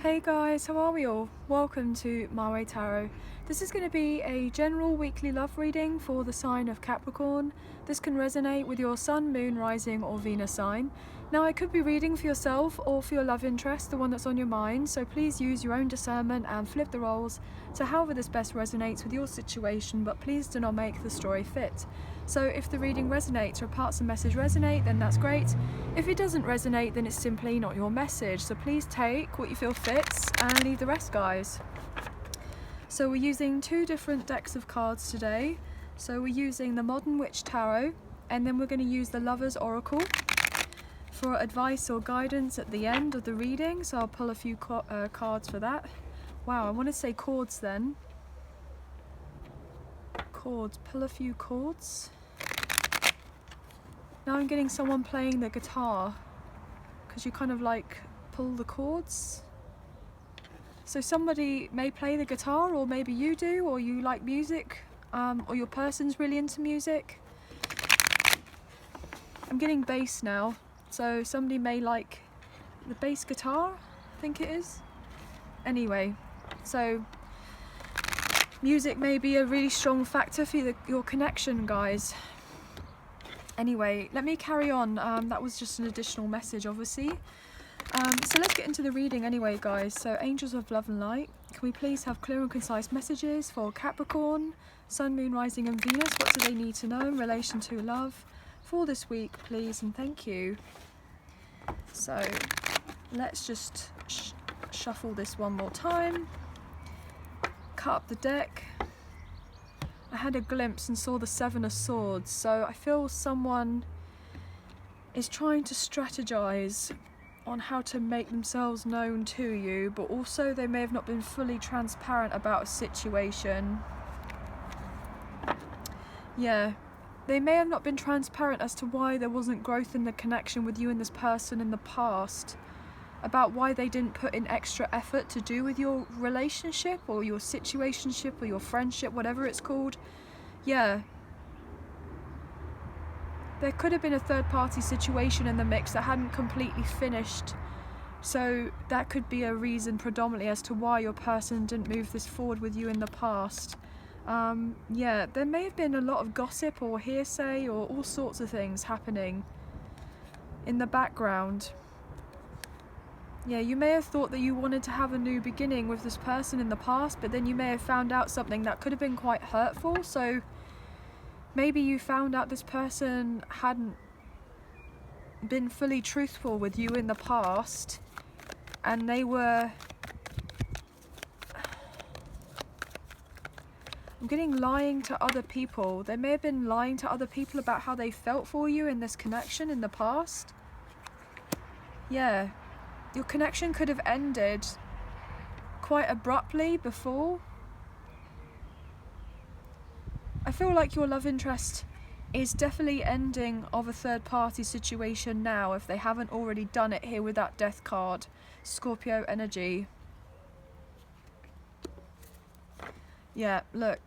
Hey guys, how are we all? Welcome to My Way Tarot. This is going to be a general weekly love reading for the sign of Capricorn. This can resonate with your Sun, Moon, Rising or Venus sign. Now I could be reading for yourself or for your love interest, the one that's on your mind, so please use your own discernment and flip the roles to however this best resonates with your situation, but please do not make the story fit. So if the reading resonates or parts of the message resonate, then that's great. If it doesn't resonate, then it's simply not your message. So please take what you feel fits and leave the rest, guys. So we're using two different decks of cards today. So we're using the Modern Witch Tarot, and then we're going to use the Lover's Oracle for advice or guidance at the end of the reading. So I'll pull a few cards for that. Wow, I want to say chords then. Chords, pull a few chords. Now I'm getting someone playing the guitar, because you kind of like pull the chords. So somebody may play the guitar, or maybe you do, or you like music, or your person's really into music. I'm getting bass now, so somebody may like the bass guitar, I think it is. Anyway, so music may be a really strong factor for your connection, guys. Anyway, let me carry on. That was just an additional message, obviously. So let's get into the reading anyway, guys. So angels of love and light, can we please have clear and concise messages for Capricorn, Sun, Moon, Rising and Venus? What do they need to know in relation to love for this week, please, and thank you. So let's just shuffle this one more time. Cut up the deck. I had a glimpse and saw the Seven of Swords, so I feel someone is trying to strategize on how to make themselves known to you, but also they may have not been fully transparent about a situation. Yeah, they may have not been transparent as to why there wasn't growth in the connection with you and this person in the past, about why they didn't put in extra effort to do with your relationship or your situationship or your friendship, whatever it's called. Yeah. There could have been a third party situation in the mix that hadn't completely finished. So that could be a reason predominantly as to why your person didn't move this forward with you in the past. Yeah, there may have been a lot of gossip or hearsay or all sorts of things happening in the background. Yeah, you may have thought that you wanted to have a new beginning with this person in the past, but then you may have found out something that could have been quite hurtful. So maybe you found out this person hadn't been fully truthful with you in the past, and they were... I'm getting lying to other people. They may have been lying to other people about how they felt for you in this connection in the past. Yeah. Your connection could have ended quite abruptly before. I feel like your love interest is definitely ending of a third party situation now, if they haven't already done it here with that death card, Scorpio energy. Yeah, look.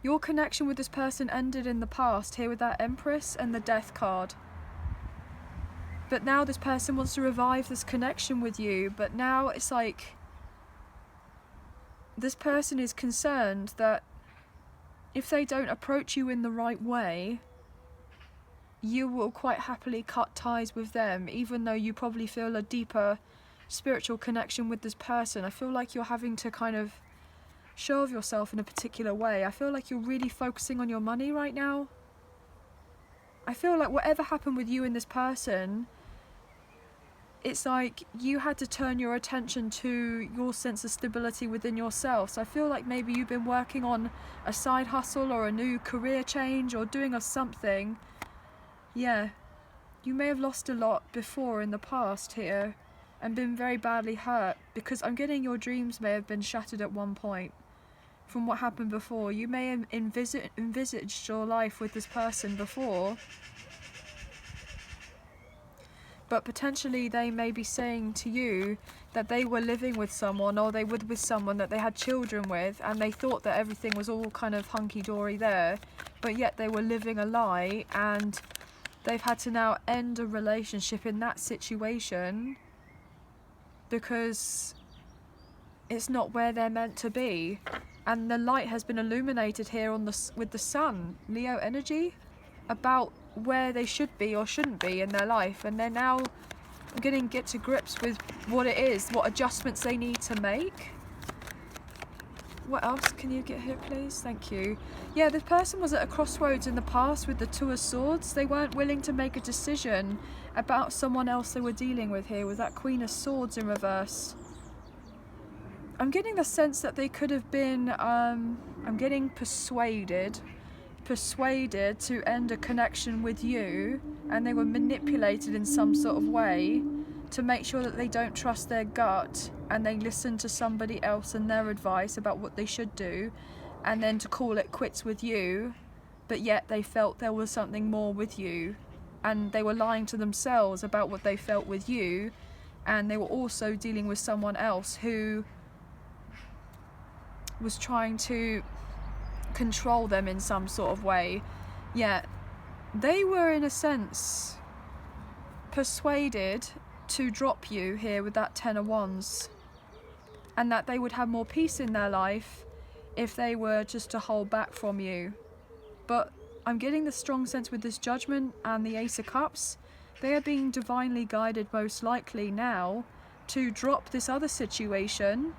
Your connection with this person ended in the past here with that Empress and the death card. But now this person wants to revive this connection with you, but now it's like this person is concerned that if they don't approach you in the right way, you will quite happily cut ties with them, even though you probably feel a deeper spiritual connection with this person. I feel like you're having to kind of show of yourself in a particular way. I feel like you're really focusing on your money right now. I feel like whatever happened with you and this person, it's like you had to turn your attention to your sense of stability within yourself. So I feel like maybe you've been working on a side hustle or a new career change or doing something. Yeah, you may have lost a lot before in the past here and been very badly hurt, because I'm getting your dreams may have been shattered at one point from what happened before. You may have envisaged your life with this person before, but potentially they may be saying to you that they were living with someone, or they were with someone that they had children with, and they thought that everything was all kind of hunky-dory there, but yet they were living a lie, and they've had to now end a relationship in that situation because it's not where they're meant to be. And the light has been illuminated here on with the sun, Leo energy, about where they should be or shouldn't be in their life. And they're now getting to grips with what it is, what adjustments they need to make. What else can you get here, please? Thank you. Yeah, this person was at a crossroads in the past with the Two of Swords. They weren't willing to make a decision about someone else they were dealing with here with that Queen of Swords in reverse. I'm getting the sense that they could have been, I'm getting persuaded to end a connection with you, and they were manipulated in some sort of way to make sure that they don't trust their gut and they listen to somebody else and their advice about what they should do, and then to call it quits with you, but yet they felt there was something more with you, and they were lying to themselves about what they felt with you, and they were also dealing with someone else who was trying to control them in some sort of way. Yet they were in a sense persuaded to drop you here with that Ten of Wands, and that they would have more peace in their life if they were just to hold back from you. But I'm getting the strong sense with this Judgment and the Ace of Cups, they are being divinely guided most likely now to drop this other situation,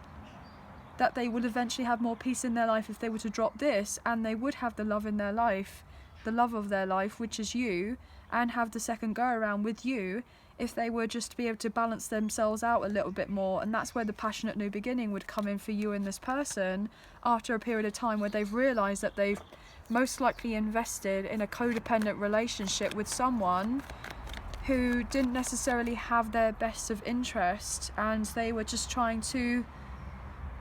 that they would eventually have more peace in their life if they were to drop this, and they would have the love in their life, the love of their life, which is you, and have the second go around with you if they were just to be able to balance themselves out a little bit more. And that's where the passionate new beginning would come in for you and this person after a period of time where they've realised that they've most likely invested in a codependent relationship with someone who didn't necessarily have their best of interest, and they were just trying to,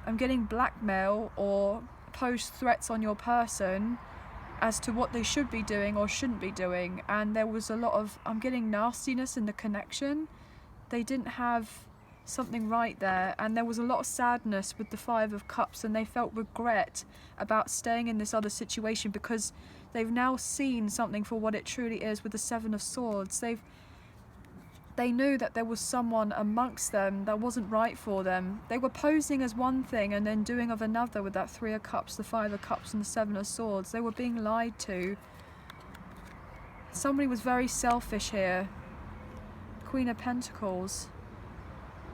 I'm getting blackmail or pose threats on your person as to what they should be doing or shouldn't be doing. And there was a lot of, I'm getting nastiness in the connection. They didn't have something right there, and there was a lot of sadness with the Five of Cups, and they felt regret about staying in this other situation because they've now seen something for what it truly is with the Seven of Swords. They knew that there was someone amongst them that wasn't right for them. They were posing as one thing and then doing of another with that Three of Cups, the Five of Cups and the Seven of Swords. They were being lied to. Somebody was very selfish here. Queen of Pentacles.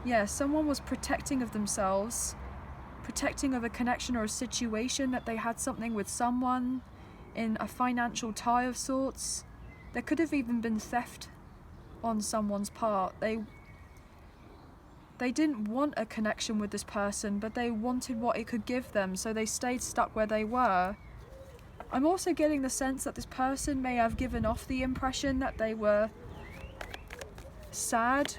Yeah, someone was protecting of themselves, protecting of a connection or a situation, that they had something with someone in a financial tie of sorts. There could have even been theft on someone's part. They didn't want a connection with this person, but they wanted what it could give them, so they stayed stuck where they were. I'm also getting the sense that this person may have given off the impression that they were sad,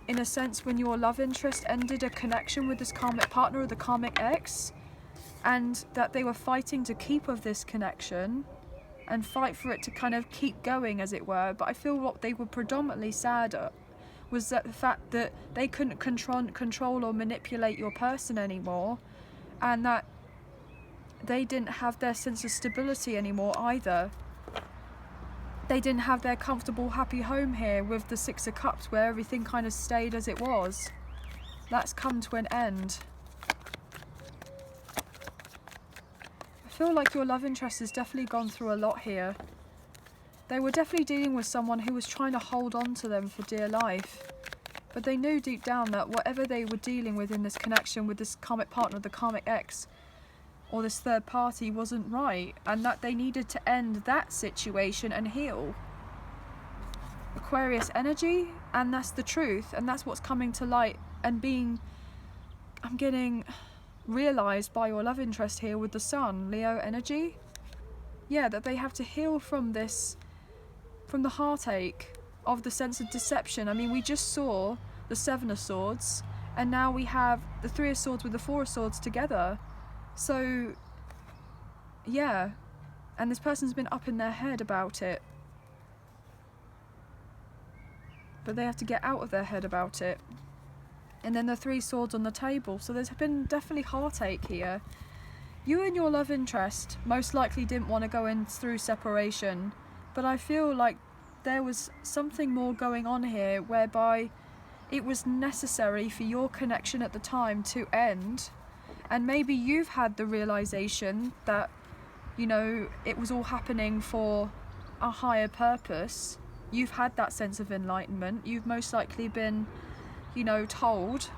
in a sense, when your love interest ended a connection with this karmic partner or the karmic ex, and that they were fighting to keep of this connection and fight for it to kind of keep going, as it were. But I feel what they were predominantly sad at was that the fact that they couldn't control or manipulate your person anymore, and that they didn't have their sense of stability anymore either. They didn't have their comfortable, happy home here with the Six of Cups, where everything kind of stayed as it was. That's come to an end. I feel like your love interest has definitely gone through a lot here. They were definitely dealing with someone who was trying to hold on to them for dear life. But they knew deep down that whatever they were dealing with in this connection with this karmic partner, the karmic ex, or this third party, wasn't right, and that they needed to end that situation and heal. Aquarius energy, and that's the truth, and that's what's coming to light and being, I'm getting realized by your love interest here with the Sun, Leo energy. Yeah, that they have to heal from this, from the heartache of the sense of deception. I mean, we just saw the Seven of Swords, and now we have the Three of Swords with the Four of Swords together. So, yeah, and this person's been up in their head about it. But they have to get out of their head about it. And then the Three Swords on the table. So there's been definitely heartache here. You and your love interest most likely didn't want to go in through separation. But I feel like there was something more going on here, whereby it was necessary for your connection at the time to end. And maybe you've had the realization that, you know, it was all happening for a higher purpose. You've had that sense of enlightenment. You've most likely been, you know, told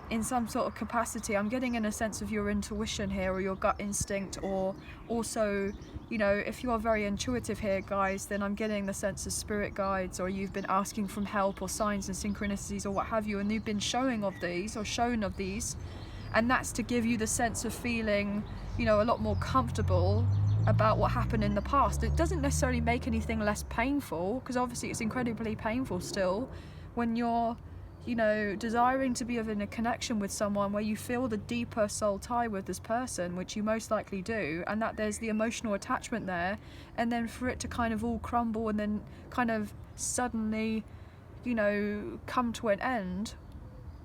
in some sort of capacity. I'm getting in a sense of your intuition here, or your gut instinct, or also, you know, if you are very intuitive here, guys, then I'm getting the sense of spirit guides, or you've been asking from help or signs and synchronicities or what have you, and you've been showing of these or shown of these, and that's to give you the sense of feeling, you know, a lot more comfortable about what happened in the past. It doesn't necessarily make anything less painful, because obviously it's incredibly painful still when you're, you know, desiring to be in a connection with someone where you feel the deeper soul tie with this person, which you most likely do, and that there's the emotional attachment there, and then for it to kind of all crumble and then kind of suddenly, you know, come to an end.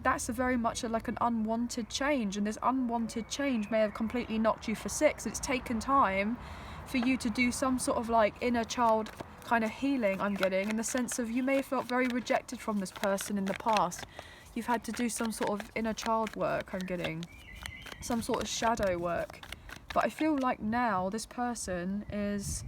That's a very much like an unwanted change, and this unwanted change may have completely knocked you for six. It's taken time for you to do some sort of like inner child kind of healing, I'm getting, in the sense of you may have felt very rejected from this person in the past. You've had to do some sort of inner child work, I'm getting, some sort of shadow work. But I feel like now this person is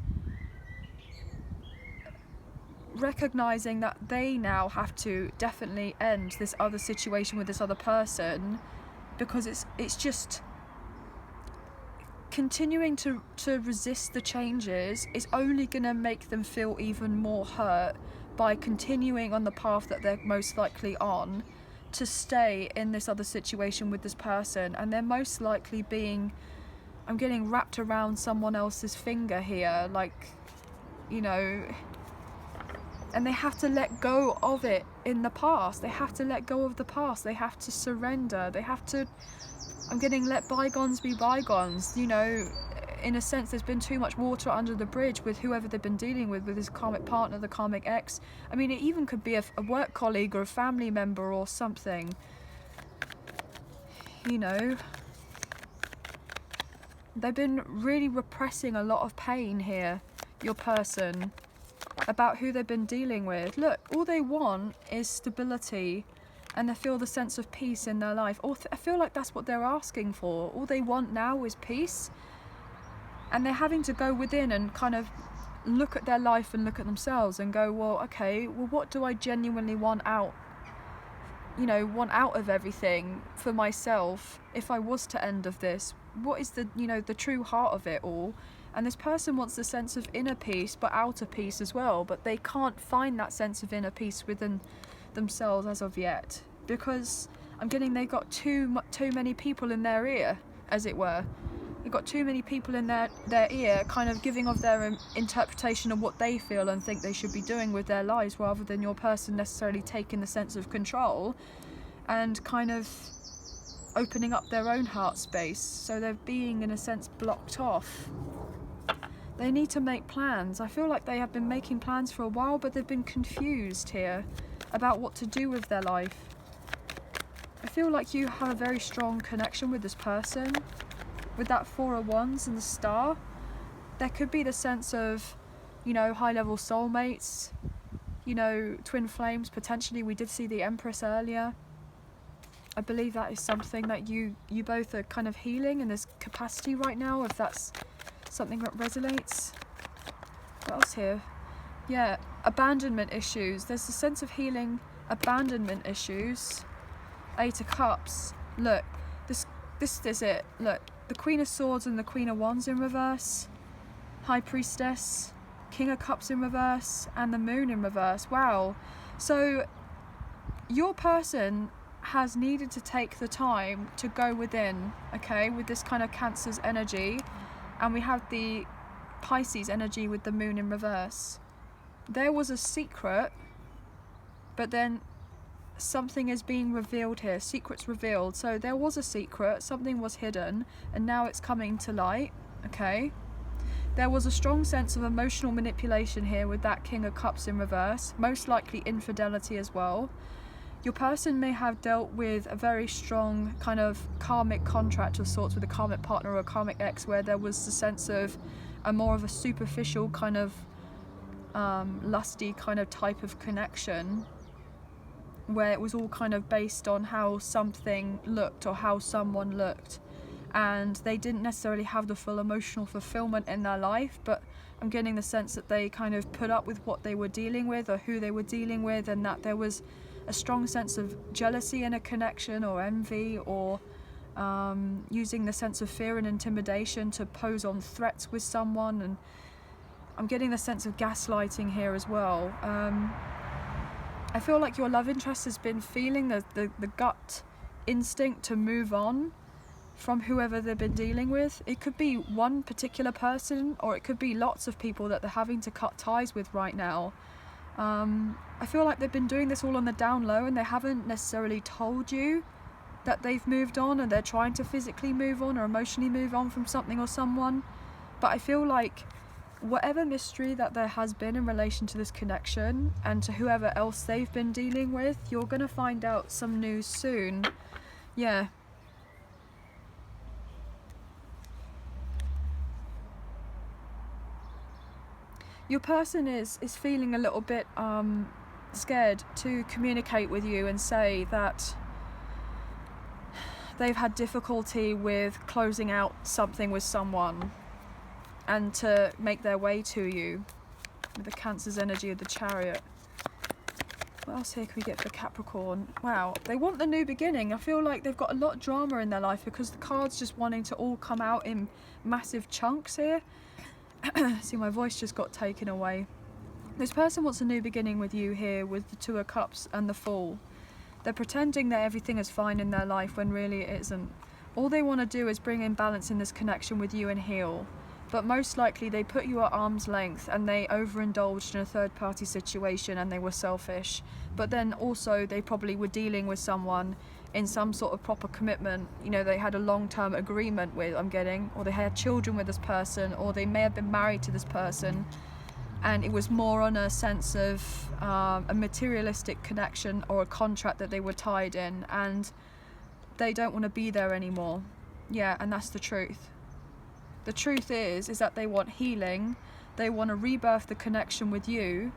recognizing that they now have to definitely end this other situation with this other person, because it's just continuing to resist the changes is only going to make them feel even more hurt by continuing on the path that they're most likely on, to stay in this other situation with this person. And they're most likely being, I'm getting, wrapped around someone else's finger here, like, you know, and they have to let go of it in the past. They have to let go of the past. They have to surrender. They have to, I'm getting, let bygones be bygones. You know, in a sense, there's been too much water under the bridge with whoever they've been dealing with this karmic partner, the karmic ex. I mean, it even could be a work colleague or a family member or something. You know, they've been really repressing a lot of pain here, your person, about who they've been dealing with. Look, all they want is stability, and they feel the sense of peace in their life. I feel like that's what they're asking for. All they want now is peace, and they're having to go within and kind of look at their life and look at themselves and go, well, okay, well, what do I genuinely want out, you know, want out of everything for myself if I was to end of this? What is the, you know, the true heart of it all? And this person wants the sense of inner peace, but outer peace as well, but they can't find that sense of inner peace within themselves as of yet, because I'm getting, they got too many people in their ear, as it were. They've got too many people in their ear, kind of giving of their interpretation of what they feel and think they should be doing with their lives, rather than your person necessarily taking the sense of control and kind of opening up their own heart space. So they're being, in a sense, blocked off. They need to make plans. I feel like they have been making plans for a while, but they've been confused here about what to do with their life. I feel like you have a very strong connection with this person, with that Four of Wands and the Star. There could be the sense of, you know, high-level soulmates, you know, twin flames, potentially. We did see the Empress earlier. I believe that is something that you both are kind of healing in this capacity right now, if that's something that resonates. What else here? Yeah, abandonment issues. There's a sense of healing abandonment issues. Eight of Cups. Look, this is it. Look, the Queen of Swords and the Queen of Wands in reverse. High Priestess, King of Cups in reverse, and the Moon in reverse. Wow. So your person has needed to take the time to go within, okay, with this kind of Cancer's energy. And we have the Pisces energy with the Moon in reverse. There was a secret, but then something is being revealed here. Secrets revealed. So there was a secret, something was hidden, and now it's coming to light, okay? There was a strong sense of emotional manipulation here with that King of Cups in reverse, most likely infidelity as well. Your person may have dealt with a very strong kind of karmic contract of sorts with a karmic partner or a karmic ex, where there was the sense of a more of a superficial kind of lusty kind of type of connection. where it was all kind of based on how something looked or how someone looked, and they didn't necessarily have the full emotional fulfillment in their life. But I'm getting the sense that they kind of put up with what they were dealing with or who they were dealing with, and that there was a strong sense of jealousy in a connection, or envy, or using the sense of fear and intimidation to pose on threats with someone. And I'm getting the sense of gaslighting here as well. I feel like your love interest has been feeling the gut instinct to move on from whoever they've been dealing with. It could be one particular person, or it could be lots of people that they're having to cut ties with right now. I feel like they've been doing this all on the down low, and they haven't necessarily told you that they've moved on, and they're trying to physically move on or emotionally move on from something or someone. But I feel like whatever mystery that there has been in relation to this connection and to whoever else they've been dealing with, you're going to find out some news soon. Yeah. Your person is feeling a little bit scared to communicate with you and say that they've had difficulty with closing out something with someone, and to make their way to you with the Cancer's energy of the Chariot. What else here can we get for Capricorn? Wow, they want the new beginning. I feel like they've got a lot of drama in their life because the cards just wanting to all come out in massive chunks here. See, my voice just got taken away. This person wants a new beginning with you here with the Two of Cups and the Fool. They're pretending that everything is fine in their life when really it isn't. All they want to do is bring in balance in this connection with you and heal. But most likely they put you at arm's length and they overindulged in a third-party situation and they were selfish. But then also they probably were dealing with someone in some sort of proper commitment. You know, they had a long-term agreement with, I'm getting, or they had children with this person, or they may have been married to this person. And it was more on a sense of a materialistic connection or a contract that they were tied in, and they don't want to be there anymore. Yeah, and that's the truth. The truth is that they want healing, they want to rebirth the connection with you,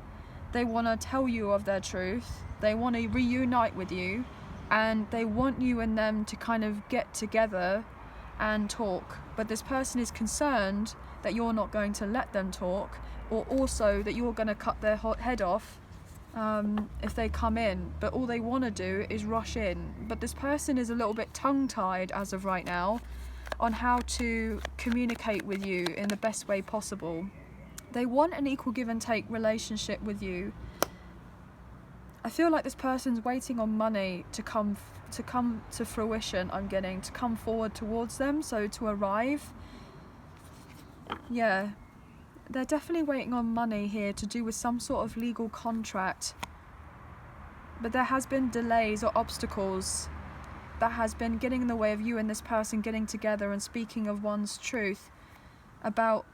they want to tell you of their truth, they want to reunite with you, and they want you and them to kind of get together and talk. But this person is concerned that you're not going to let them talk, or also that you're going to cut their head off if they come in. But all they want to do is rush in. But this person is a little bit tongue-tied as of right now on how to communicate with you in the best way possible. They want an equal give and take relationship with you. I feel like this person's waiting on money to come to fruition, I'm getting, to come forward towards them, so to arrive. Yeah, they're definitely waiting on money here to do with some sort of legal contract. But there has been delays or obstacles that has been getting in the way of you and this person getting together and speaking of one's truth about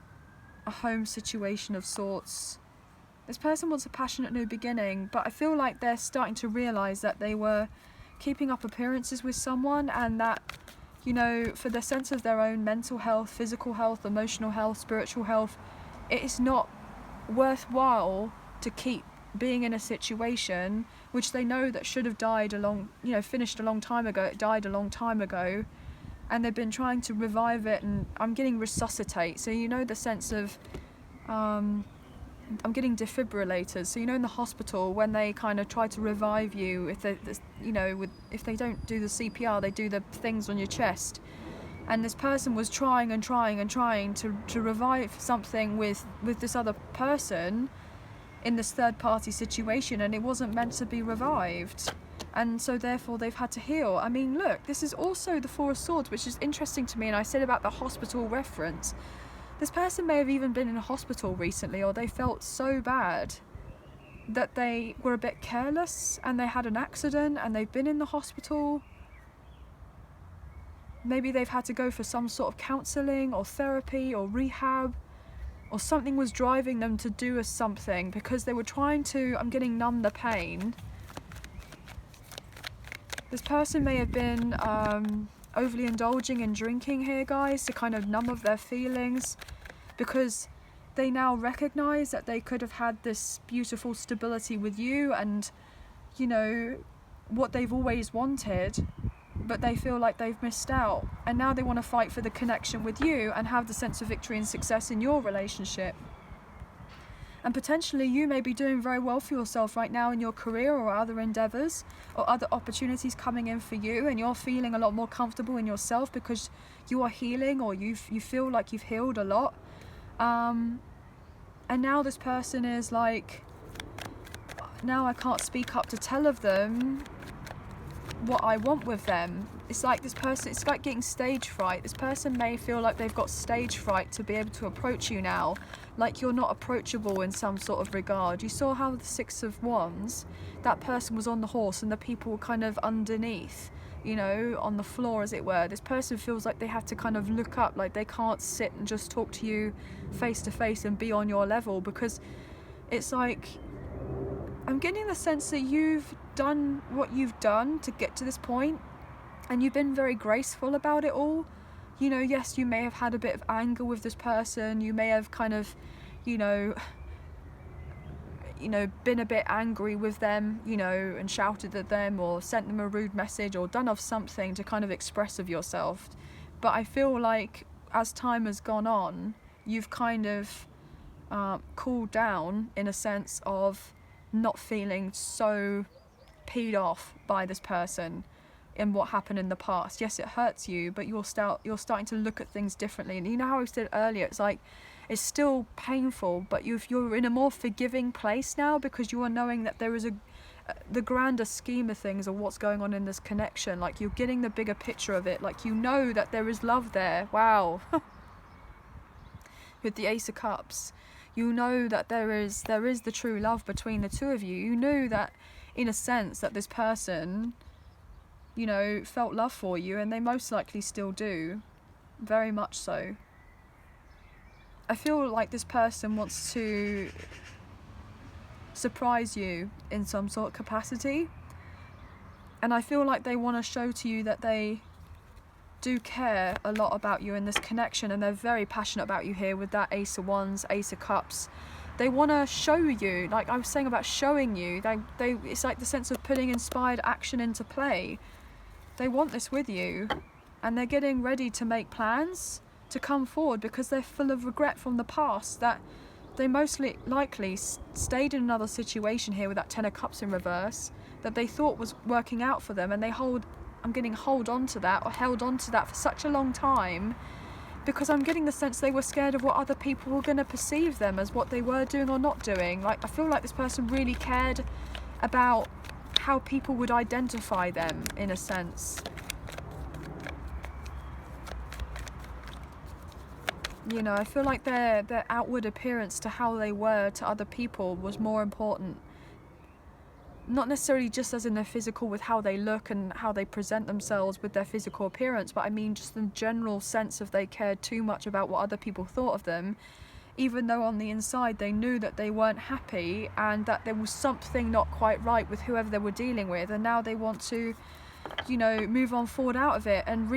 a home situation of sorts. This person wants a passionate new beginning, but I feel like they're starting to realise that they were keeping up appearances with someone, and that, you know, for the sense of their own mental health, physical health, emotional health, spiritual health, it is not worthwhile to keep being in a situation which they know that should have died finished a long time ago. It died a long time ago, and they've been trying to revive it, and I'm getting resuscitate. So you know the sense of I'm getting defibrillators. So you know in the hospital when they kind of try to revive you, if they if they don't do the CPR, they do the things on your chest. And this person was trying to revive something with this other person in this third-party situation, and it wasn't meant to be revived, and so therefore they've had to heal. I mean, look, this is also the Four of Swords, which is interesting to me, and I said about the hospital reference. This person may have even been in a hospital recently, or they felt so bad that they were a bit careless and they had an accident and they've been in the hospital. Maybe they've had to go for some sort of counselling or therapy or rehab, or something was driving them to do something because they were trying to, I'm getting, numb the pain. This person may have been overly indulging in drinking here, guys, to kind of numb of their feelings, because they now recognise that they could have had this beautiful stability with you, and, you know, what they've always wanted, but they feel like they've missed out, and now they want to fight for the connection with you and have the sense of victory and success in your relationship. And potentially you may be doing very well for yourself right now in your career or other endeavors or other opportunities coming in for you, and you're feeling a lot more comfortable in yourself because you are healing, or you feel like you've healed a lot. And now this person is like, now I can't speak up to tell of them what I want with them. It's like this person, it's like getting stage fright. This person may feel like they've got stage fright to be able to approach you now, like you're not approachable in some sort of regard. You saw how the Six of Wands, that person was on the horse and the people were kind of underneath, you know, on the floor as it were. This person feels like they have to kind of look up, like they can't sit and just talk to you face to face and be on your level, because it's like, I'm getting the sense that you've done what you've done to get to this point, and you've been very graceful about it all. You know, yes, you may have had a bit of anger with this person. You may have kind of, you know, been a bit angry with them, you know, and shouted at them or sent them a rude message or done of something to kind of express of yourself. But I feel like as time has gone on, you've kind of cooled down in a sense of not feeling so peed off by this person and what happened in the past. Yes, it hurts you, but you're starting to look at things differently. And you know how I said earlier, it's like, it's still painful, but you're in a more forgiving place now, because you are knowing that there is the grander scheme of things, or what's going on in this connection. Like, you're getting the bigger picture of it. Like, you know that there is love there. Wow. With the Ace of Cups, you know that there is the true love between the two of you. You knew that, in a sense, that this person, you know, felt love for you, and they most likely still do, very much so. I feel like this person wants to surprise you in some sort of capacity, and I feel like they want to show to you that they do care a lot about you in this connection, and they're very passionate about you here with that Ace of Wands, Ace of Cups. They want to show you, like I was saying about showing you, it's like the sense of putting inspired action into play. They want this with you, and they're getting ready to make plans to come forward, because they're full of regret from the past, that they most likely stayed in another situation here with that Ten of Cups in reverse that they thought was working out for them, and they held on to that for such a long time, because I'm getting the sense they were scared of what other people were going to perceive them as, what they were doing or not doing. Like, I feel like this person really cared about how people would identify them, in a sense. You know, I feel like their outward appearance to how they were to other people was more important. Not necessarily just as in their physical, with how they look and how they present themselves with their physical appearance, but I mean just the general sense of they cared too much about what other people thought of them, even though on the inside they knew that they weren't happy and that there was something not quite right with whoever they were dealing with, and now they want to, you know, move on forward out of it and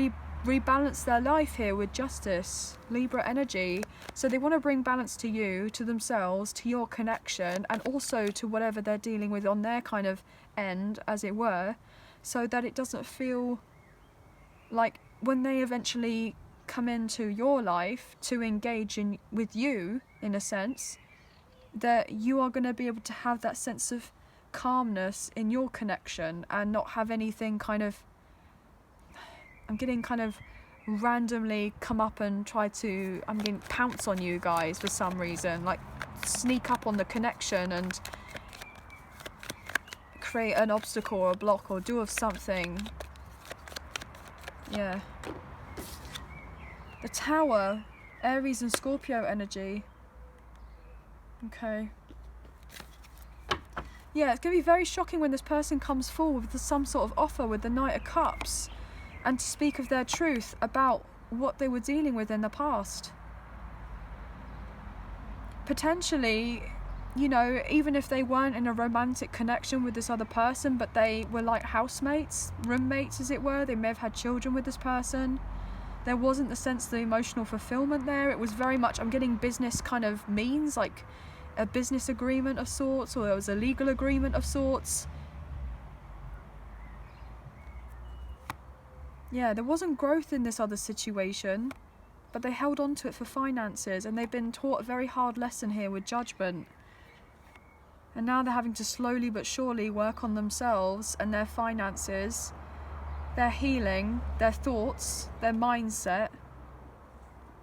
rebalance their life here with justice, Libra energy. So they want to bring balance to you, to themselves, to your connection, and also to whatever they're dealing with on their kind of end, as it were, so that it doesn't feel like when they eventually come into your life to engage with you, in a sense, that you are going to be able to have that sense of calmness in your connection and not have anything kind of, I'm getting kind of randomly come up and try to, I'm getting pounce on you guys for some reason, like sneak up on the connection and create an obstacle or a block or do of something. Yeah. The Tower, Aries and Scorpio energy. Okay. Yeah, it's going to be very shocking when this person comes forward with some sort of offer with the Knight of Cups, and to speak of their truth about what they were dealing with in the past. Potentially, you know, even if they weren't in a romantic connection with this other person, but they were like housemates, roommates as it were, they may have had children with this person. There wasn't the sense of the emotional fulfillment there. It was very much, I'm getting business kind of means, like a business agreement of sorts, or there was a legal agreement of sorts. Yeah, there wasn't growth in this other situation, but they held on to it for finances, and they've been taught a very hard lesson here with judgment. And now they're having to slowly but surely work on themselves and their finances, their healing, their thoughts, their mindset.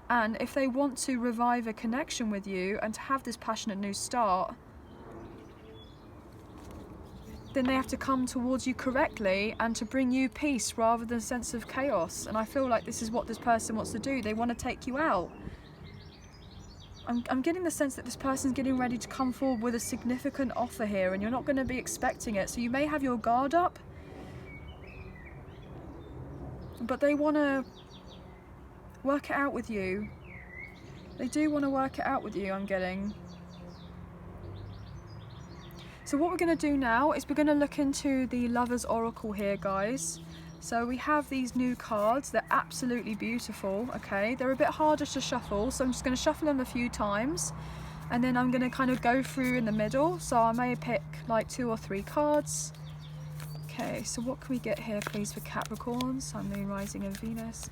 And if they want to revive a connection with you and to have this passionate new start, then they have to come towards you correctly and to bring you peace rather than a sense of chaos. And I feel like this is what this person wants to do. They want to take you out. I'm getting the sense that this person's getting ready to come forward with a significant offer here, and you're not going to be expecting it. So you may have your guard up, but they want to work it out with you. They do want to work it out with you, I'm getting. So what we're going to do now is we're going to look into the Lover's Oracle here, guys. So we have these new cards. They're absolutely beautiful, okay? They're a bit harder to shuffle, so I'm just going to shuffle them a few times, and then I'm going to kind of go through in the middle. So I may pick like 2 or 3 cards. Okay, so what can we get here, please, for Capricorn? Sun, Moon, Rising and Venus.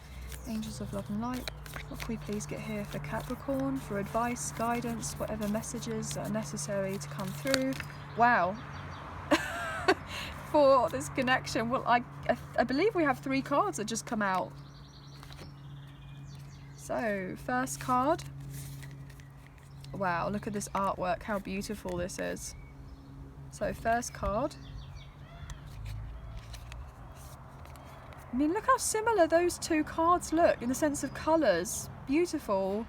Angels of Love and Light. What can we please get here for Capricorn, for advice, guidance, whatever messages are necessary to come through? Wow. For this connection. Well, I believe we have 3 cards that just come out. So, first card. Wow, look at this artwork, how beautiful this is. So, first card. I mean, look how similar those 2 cards look in the sense of colours. Beautiful.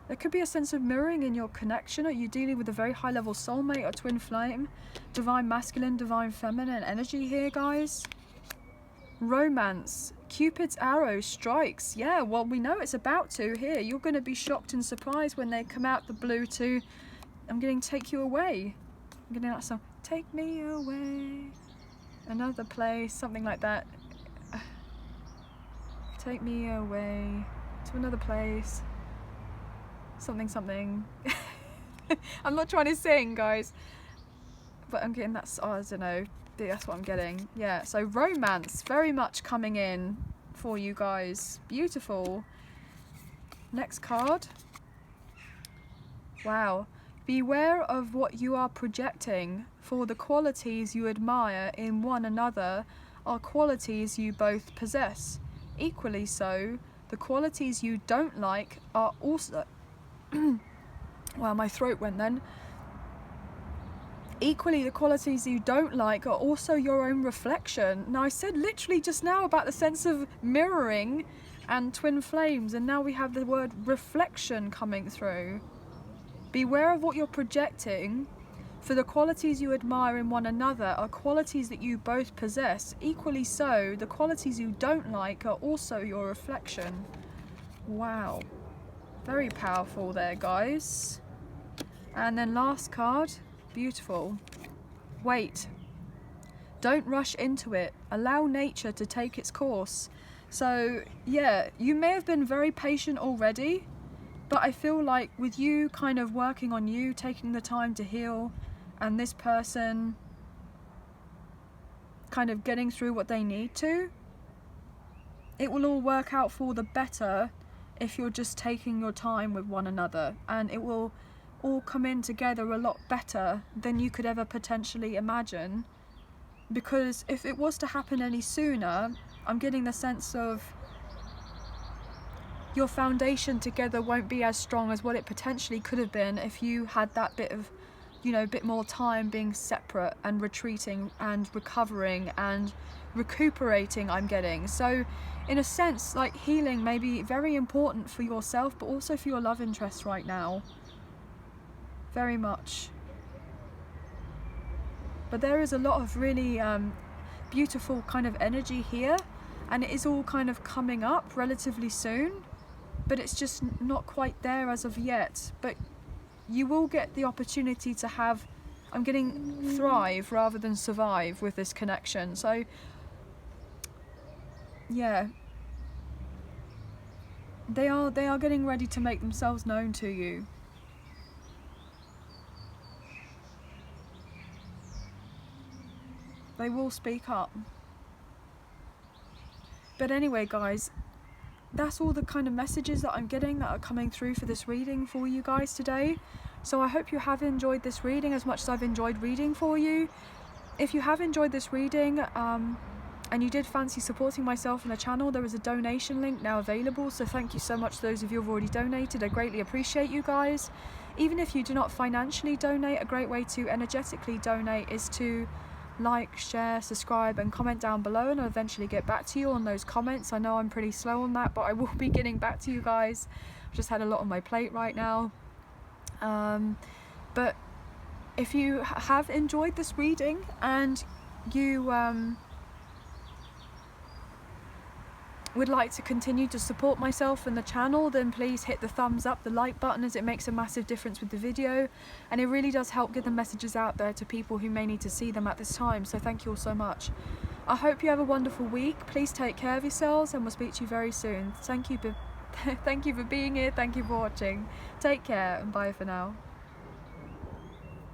There could be a sense of mirroring in your connection. Are you dealing with a very high level soulmate or twin flame? Divine masculine, divine feminine energy here, guys. Romance. Cupid's arrow strikes. Yeah, well, we know it's about to here. You're going to be shocked and surprised when they come out the blue to, I'm getting take you away. I'm getting that song. Take me away. Another place, something like that. Take me away to another place. Something, something. I'm not trying to sing, guys. But I'm getting that, oh, I don't know. That's what I'm getting. Yeah, so romance, very much coming in for you guys. Beautiful. Next card. Wow. Beware of what you are projecting, for the qualities you admire in one another are qualities you both possess. Equally so, the qualities you don't like are also... Wow, my throat went then. Equally, the qualities you don't like are also your own reflection. Now, I said literally just now about the sense of mirroring and twin flames, and now we have the word reflection coming through. Beware of what you're projecting, for the qualities you admire in one another are qualities that you both possess. Equally so, the qualities you don't like are also your reflection. Wow. Very powerful there, guys. And then last card. Beautiful. Wait. Don't rush into it. Allow nature to take its course. So, yeah, you may have been very patient already, but I feel like with you kind of working on you, taking the time to heal, and this person kind of getting through what they need to, it will all work out for the better if you're just taking your time with one another, and it will all come in together a lot better than you could ever potentially imagine. Because if it was to happen any sooner, I'm getting the sense of your foundation together won't be as strong as what it potentially could have been if you had that bit of, you know, bit more time being separate and retreating and recovering and recuperating, I'm getting. So in a sense, like, healing may be very important for yourself, but also for your love interest right now. Very much. But there is a lot of really beautiful kind of energy here, and it is all kind of coming up relatively soon, but it's just not quite there as of yet. But you will get the opportunity to have, I'm getting thrive rather than survive with this connection. So yeah, they are getting ready to make themselves known to you. They will speak up. But anyway guys, that's all the kind of messages that I'm getting that are coming through for this reading for you guys today. So I hope you have enjoyed this reading as much as I've enjoyed reading for you. If you have enjoyed this reading and you did fancy supporting myself and the channel, there is a donation link now available, so thank you so much to those of you who have already donated. I greatly appreciate you guys. Even if you do not financially donate, a great way to energetically donate is to like, share, subscribe and comment down below, and I'll eventually get back to you on those comments. I know I'm pretty slow on that, but I will be getting back to you guys. I've just had a lot on my plate right now. But if you have enjoyed this reading and you would like to continue to support myself and the channel, then please hit the thumbs up, the like button, as it makes a massive difference with the video, and it really does help get the messages out there to people who may need to see them at this time. So thank you all so much. I hope you have a wonderful week. Please take care of yourselves, and we'll speak to you very soon. Thank you for being here. Thank you for watching. Take care and bye for now.